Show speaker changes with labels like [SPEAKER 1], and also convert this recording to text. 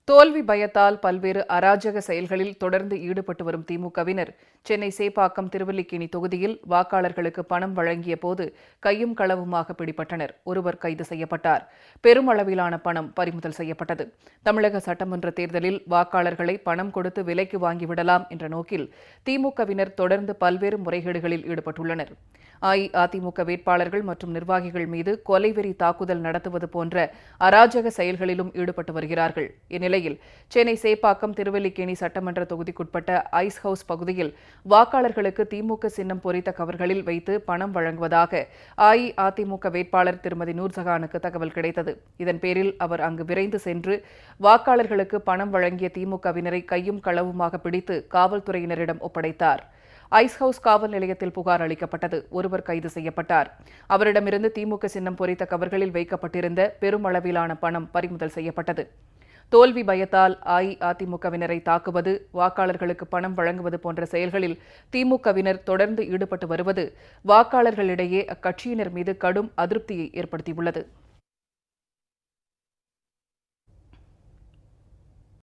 [SPEAKER 1] தோல்வி பயத்தால் பல்வேறு அராஜக செயல்களில் தொடர்ந்து ஈடுபட்டு வரும் திமுகவினர் சென்னை சேப்பாக்கம் திருவல்லிக்கேணி தொகுதியில் வாக்காளர்களுக்கு பணம் வழங்கிய போது கையும் களவுமாக பிடிபட்டனர். ஒருவர் கைது செய்யப்பட்டார். பெருமளவிலான பணம் பறிமுதல் செய்யப்பட்டது. தமிழக சட்டமன்ற தேர்தலில் வாக்காளர்களை பணம் கொடுத்து விலைக்கு வாங்கிவிடலாம் என்ற நோக்கில் திமுகவினர் தொடர்ந்து பல்வேறு முறைகேடுகளில் ஈடுபட்டுள்ளனர். அஇஅதிமுக வேட்பாளர்கள் மற்றும் நிர்வாகிகள் மீது கொலைவெறி தாக்குதல் நடத்துவது போன்ற அராஜக செயல்களிலும் ஈடுபட்டு வருகிறார்கள். இந்நிலையில் சென்னை சேப்பாக்கம் திருவல்லிக்கேணி சட்டமன்ற தொகுதிக்குட்பட்ட ஐஸ் ஹவுஸ் பகுதியில் வாக்காளர்களுக்கு திமுக சின்னம் பொறித்த கவர்களில் வைத்து பணம் வழங்குவதாக அஇஅதிமுக வேட்பாளர் திருமதி நூர்ஜஹானுக்கு தகவல் கிடைத்தது. இதன் பேரில் அவர் அங்கு விரைந்து சென்று வாக்காளர்களுக்கு பணம் வழங்கிய திமுகவினரை கையும் களவுமாக பிடித்து காவல்துறையினரிடம் ஒப்படைத்தார். ஐஸ் ஹவுஸ் காவல் நிலையத்தில் புகார் அளிக்கப்பட்டது. ஒருவர் கைது செய்யப்பட்டார். அவரிடமிருந்து திமுக சின்னம் பொறித்த கவர்களில் வைக்கப்பட்டிருந்த பெருமளவிலான பணம் பறிமுதல் செய்யப்பட்டது. தோல்வி பயத்தால் அஇஅதிமுகவினரை தாக்குவது, வாக்காளர்களுக்கு பணம் வழங்குவது போன்ற செயல்களில் திமுகவினர் தொடர்ந்து ஈடுபட்டு வருவது வாக்காளர்களிடையே அக்கட்சியினர் மீது கடும் அதிருப்தியை ஏற்படுத்தியுள்ளது.